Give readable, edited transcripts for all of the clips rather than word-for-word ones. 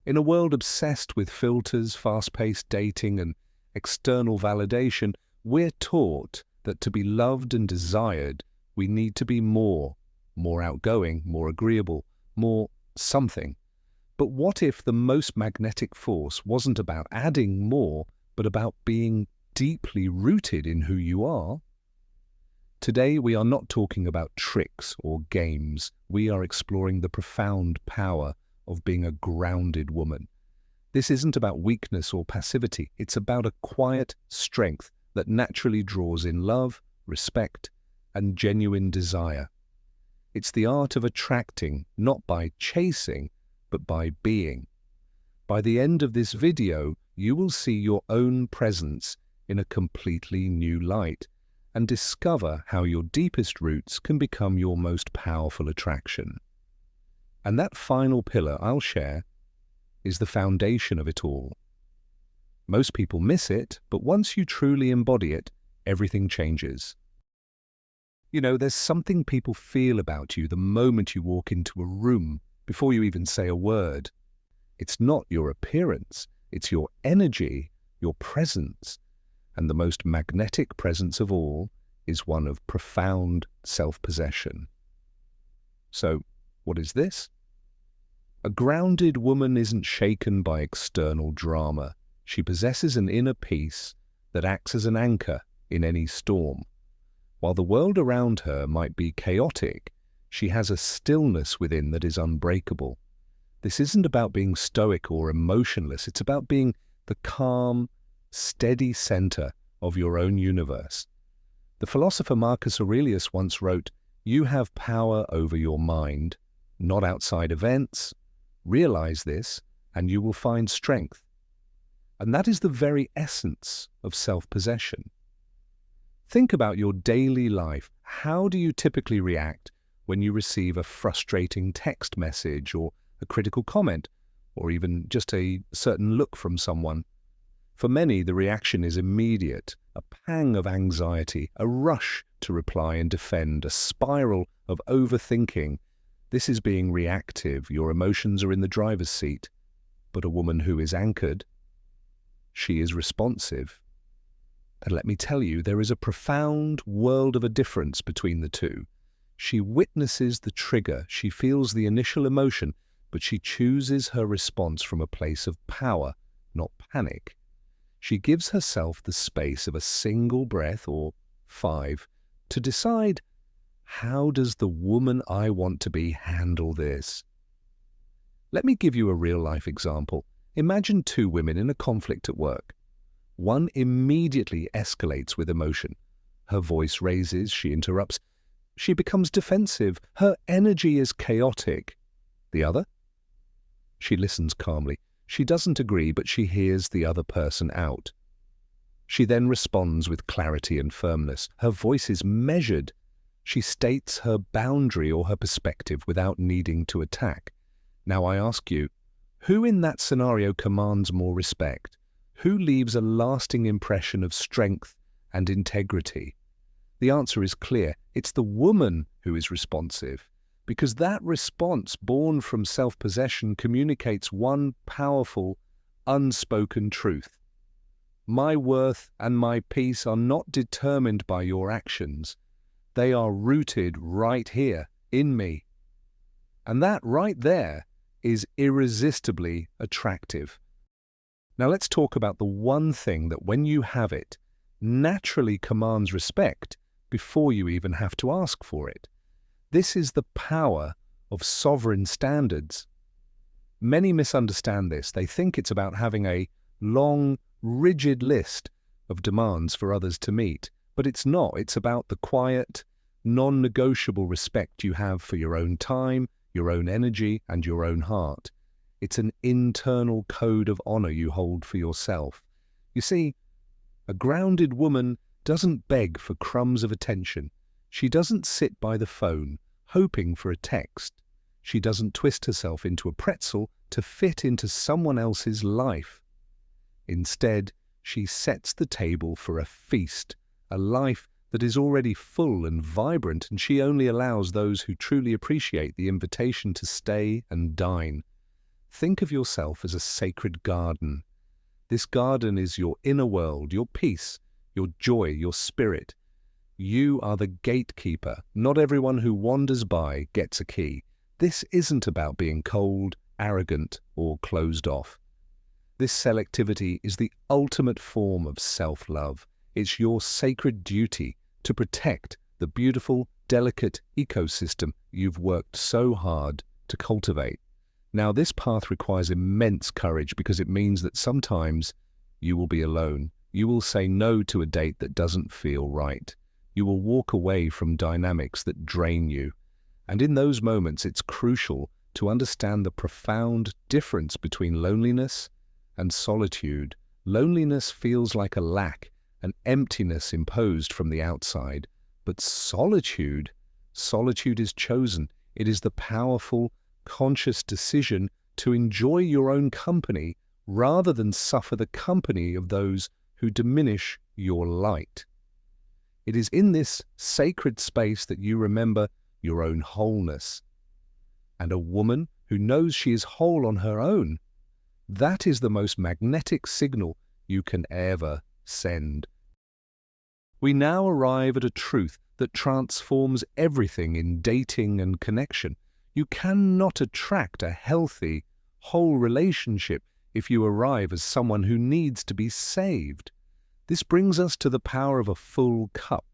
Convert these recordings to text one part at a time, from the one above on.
In a world obsessed with filters, fast-paced dating, and external validation, we're taught that to be loved and desired, we need to be more outgoing, more agreeable, more something. But what if the most magnetic force wasn't about adding more, but about being deeply rooted in who you are? Today, we are not talking about tricks or games. We are exploring the profound power of being a grounded woman. This isn't about weakness or passivity. It's about a quiet strength that naturally draws in love, respect, and genuine desire. It's the art of attracting, not by chasing, but by being. By the end of this video, you will see your own presence in a completely new light and discover how your deepest roots can become your most powerful attraction. And that final pillar I'll share is the foundation of it all. Most people miss it, but once you truly embody it, everything changes. You know, there's something people feel about you the moment you walk into a room, before you even say a word. It's not your appearance, it's your energy, your presence. And the most magnetic presence of all is one of profound self-possession. So, what is this? A grounded woman isn't shaken by external drama. She possesses an inner peace that acts as an anchor in any storm. While the world around her might be chaotic, she has a stillness within that is unbreakable. This isn't about being stoic or emotionless. It's about being the calm, steady center of your own universe. The philosopher Marcus Aurelius once wrote, "You have power over your mind, not outside events. Realize this, and you will find strength." And that is the very essence of self-possession. Think about your daily life. How do you typically react when you receive a frustrating text message or a critical comment, or even just a certain look from someone? For many, the reaction is immediate, a pang of anxiety, a rush to reply and defend, a spiral of overthinking. This is being reactive. Your emotions are in the driver's seat. But a woman who is anchored, she is responsive. And let me tell you, there is a profound world of a difference between the two. She witnesses the trigger, she feels the initial emotion, but she chooses her response from a place of power, not panic. She gives herself the space of a single breath, or 5, to decide, how does the woman I want to be handle this? Let me give you a real-life example. Imagine two women in a conflict at work. One immediately escalates with emotion. Her voice raises, she interrupts, she becomes defensive, her energy is chaotic. The other? She listens calmly. She doesn't agree, but she hears the other person out. She then responds with clarity and firmness. Her voice is measured. She states her boundary or her perspective without needing to attack. Now I ask you, who in that scenario commands more respect? Who leaves a lasting impression of strength and integrity? The answer is clear. It's the woman who is responsive, because that response born from self-possession communicates one powerful, unspoken truth. My worth and my peace are not determined by your actions. They are rooted right here, in me. And that right there is irresistibly attractive. Now let's talk about the one thing that, when you have it, naturally commands respect before you even have to ask for it. This is the power of sovereign standards. Many misunderstand this. They think it's about having a long, rigid list of demands for others to meet. But it's not. It's about the quiet, non-negotiable respect you have for your own time, your own energy, and your own heart. It's an internal code of honor you hold for yourself. You see, a grounded woman doesn't beg for crumbs of attention. She doesn't sit by the phone, hoping for a text. She doesn't twist herself into a pretzel to fit into someone else's life. Instead, she sets the table for a feast, a life that is already full and vibrant, and she only allows those who truly appreciate the invitation to stay and dine. Think of yourself as a sacred garden. This garden is your inner world, your peace, your joy, your spirit. You are the gatekeeper. Not everyone who wanders by gets a key. This isn't about being cold, arrogant, or closed off. This selectivity is the ultimate form of self-love. It's your sacred duty to protect the beautiful, delicate ecosystem you've worked so hard to cultivate. Now, this path requires immense courage because it means that sometimes you will be alone. You will say no to a date that doesn't feel right. You will walk away from dynamics that drain you. And in those moments, it's crucial to understand the profound difference between loneliness and solitude. Loneliness feels like a lack, an emptiness imposed from the outside. But solitude is chosen. It is the powerful, conscious decision to enjoy your own company rather than suffer the company of those who diminish your light. It is in this sacred space that you remember your own wholeness. And a woman who knows she is whole on her own, that is the most magnetic signal you can ever send. We now arrive at a truth that transforms everything in dating and connection. You cannot attract a healthy, whole relationship if you arrive as someone who needs to be saved. This brings us to the power of a full cup.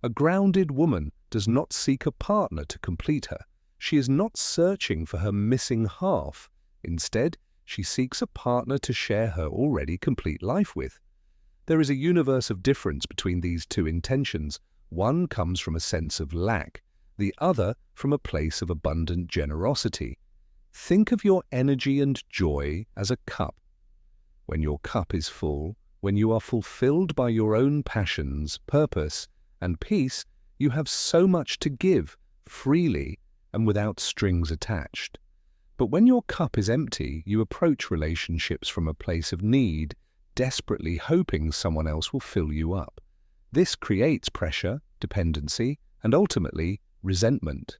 A grounded woman does not seek a partner to complete her. She is not searching for her missing half. Instead, she seeks a partner to share her already complete life with. There is a universe of difference between these two intentions. One comes from a sense of lack, the other from a place of abundant generosity. Think of your energy and joy as a cup. When your cup is full, when you are fulfilled by your own passions, purpose, and peace, you have so much to give, freely and without strings attached. But when your cup is empty, you approach relationships from a place of need, desperately hoping someone else will fill you up. This creates pressure, dependency, and ultimately resentment.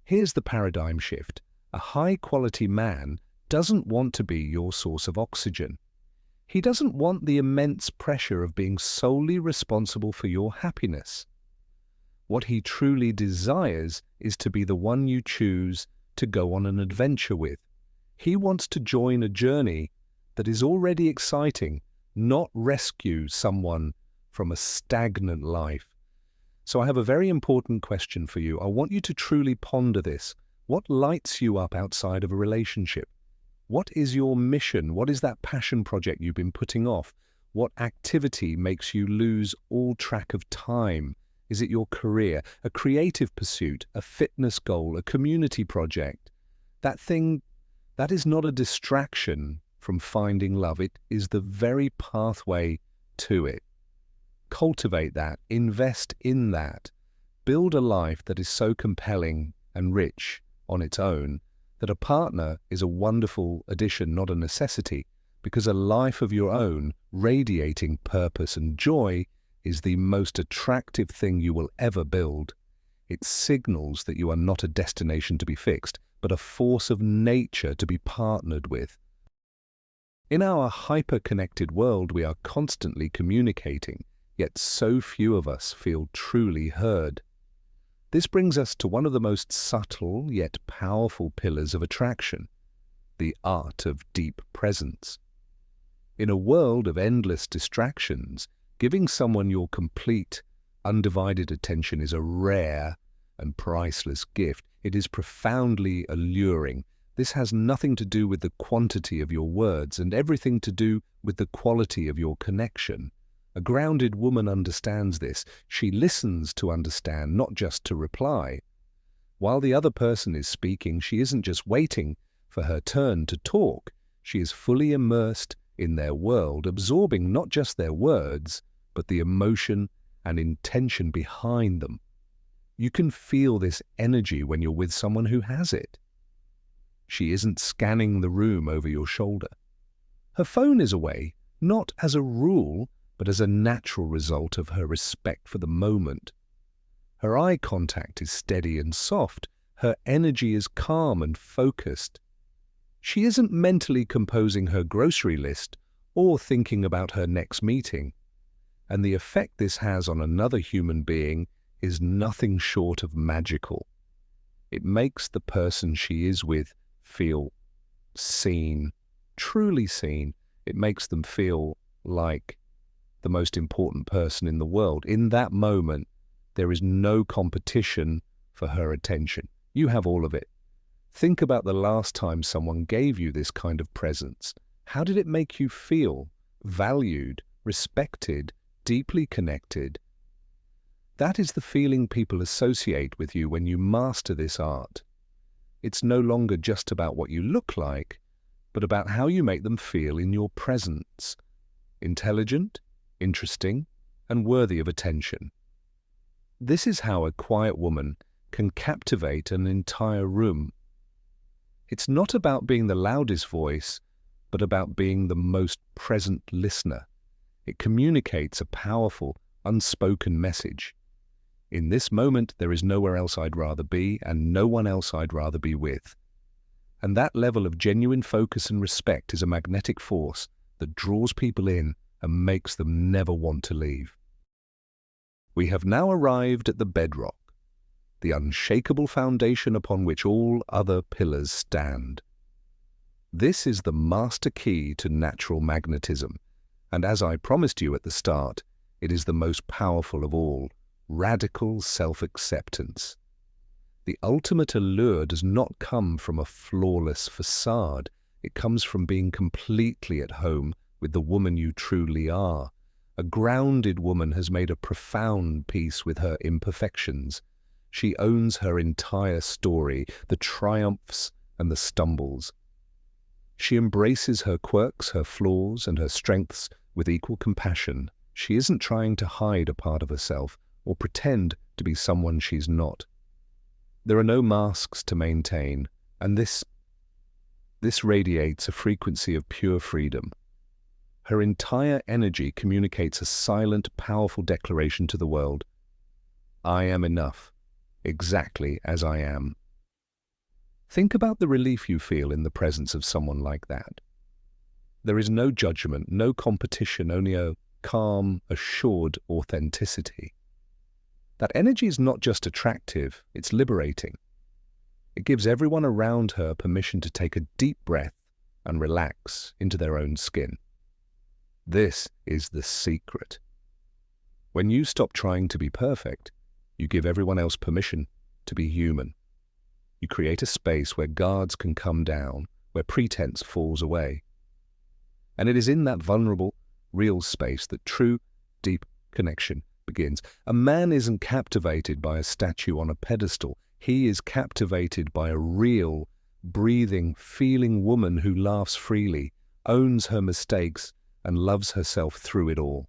Here's the paradigm shift. A high-quality man doesn't want to be your source of oxygen. He doesn't want the immense pressure of being solely responsible for your happiness. What he truly desires is to be the one you choose to go on an adventure with. He wants to join a journey that is already exciting, not rescue someone from a stagnant life. So I have a very important question for you. I want you to truly ponder this. What lights you up outside of a relationship? What is your mission? What is that passion project you've been putting off? What activity makes you lose all track of time? Is it your career, a creative pursuit, a fitness goal, a community project? That thing, that is not a distraction from finding love. It is the very pathway to it. Cultivate that, invest in that, build a life that is so compelling and rich on its own that a partner is a wonderful addition, not a necessity, because a life of your own, radiating purpose and joy, is the most attractive thing you will ever build. It signals that you are not a destination to be fixed, but a force of nature to be partnered with. In our hyper-connected world, we are constantly communicating, yet so few of us feel truly heard. This brings us to one of the most subtle yet powerful pillars of attraction, the art of deep presence. In a world of endless distractions, giving someone your complete, undivided attention is a rare and priceless gift. It is profoundly alluring. This has nothing to do with the quantity of your words and everything to do with the quality of your connection. A grounded woman understands this. She listens to understand, not just to reply. While the other person is speaking, she isn't just waiting for her turn to talk. She is fully immersed in their world, absorbing not just their words, but the emotion and intention behind them. You can feel this energy when you're with someone who has it. She isn't scanning the room over your shoulder. Her phone is away, not as a rule, but as a natural result of her respect for the moment. Her eye contact is steady and soft. Her energy is calm and focused. She isn't mentally composing her grocery list or thinking about her next meeting. And the effect this has on another human being is nothing short of magical. It makes the person she is with feel seen, truly seen. It makes them feel like the most important person in the world. In that moment, there is no competition for her attention. You have all of it. Think about the last time someone gave you this kind of presence. How did it make you feel? Valued, respected, deeply connected? That is the feeling people associate with you when you master this art. It's no longer just about what you look like, but about how you make them feel in your presence. Intelligent, interesting, and worthy of attention. This is how a quiet woman can captivate an entire room. It's not about being the loudest voice, but about being the most present listener. It communicates a powerful, unspoken message. In this moment, there is nowhere else I'd rather be, and no one else I'd rather be with. And that level of genuine focus and respect is a magnetic force that draws people in and makes them never want to leave. We have now arrived at the bedrock, the unshakable foundation upon which all other pillars stand. This is the master key to natural magnetism, and as I promised you at the start, it is the most powerful of all, radical self-acceptance. The ultimate allure does not come from a flawless facade. It comes from being completely at home with the woman you truly are. A grounded woman has made a profound peace with her imperfections. She owns her entire story, the triumphs and the stumbles. She embraces her quirks, her flaws, and her strengths with equal compassion. She isn't trying to hide a part of herself or pretend to be someone she's not. There are no masks to maintain, and this radiates a frequency of pure freedom. Her entire energy communicates a silent, powerful declaration to the world. I am enough, exactly as I am. Think about the relief you feel in the presence of someone like that. There is no judgment, no competition, only a calm, assured authenticity. That energy is not just attractive, it's liberating. It gives everyone around her permission to take a deep breath and relax into their own skin. This is the secret. When you stop trying to be perfect, you give everyone else permission to be human. You create a space where guards can come down, where pretense falls away. And it is in that vulnerable, real space that true, deep connection begins. A man isn't captivated by a statue on a pedestal. He is captivated by a real, breathing, feeling woman who laughs freely, owns her mistakes, and loves herself through it all.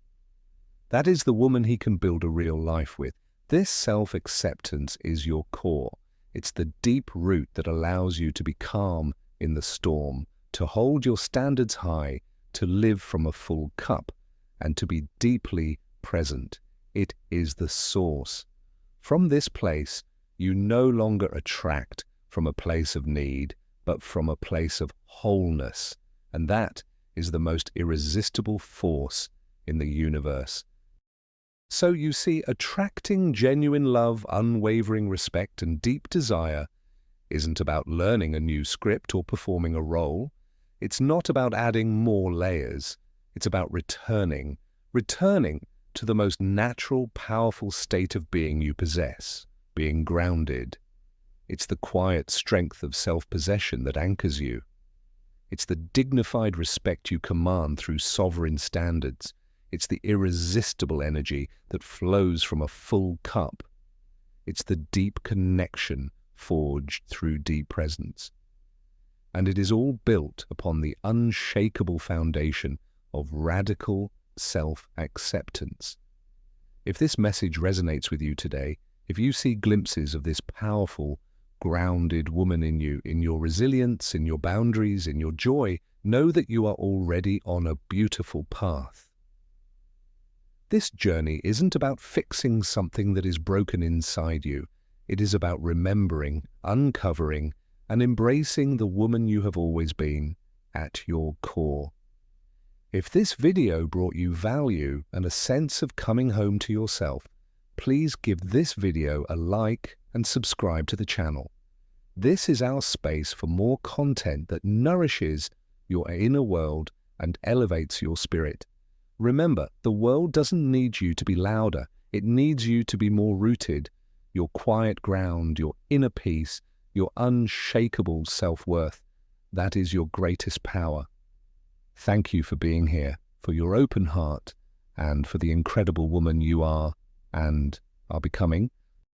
That is the woman he can build a real life with. This self-acceptance is your core. It's the deep root that allows you to be calm in the storm, to hold your standards high, to live from a full cup, and to be deeply present. It is the source. From this place, you no longer attract from a place of need, but from a place of wholeness. And that is the most irresistible force in the universe. So you see, attracting genuine love, unwavering respect, and deep desire isn't about learning a new script or performing a role. It's not about adding more layers. It's about returning to the most natural, powerful state of being you possess, being grounded. It's the quiet strength of self-possession that anchors you. It's the dignified respect you command through sovereign standards. It's the irresistible energy that flows from a full cup. It's the deep connection forged through deep presence. And it is all built upon the unshakable foundation of radical self-acceptance. If this message resonates with you today, if you see glimpses of this powerful, grounded woman in you, in your resilience, in your boundaries, in your joy, know that you are already on a beautiful path. This journey isn't about fixing something that is broken inside you. It is about remembering, uncovering, and embracing the woman you have always been at your core. If this video brought you value and a sense of coming home to yourself, please give this video a like and subscribe to the channel. This is our space for more content that nourishes your inner world and elevates your spirit. Remember, the world doesn't need you to be louder. It needs you to be more rooted, your quiet ground, your inner peace, your unshakable self-worth. That is your greatest power. Thank you for being here, for your open heart, and for the incredible woman you are and are becoming.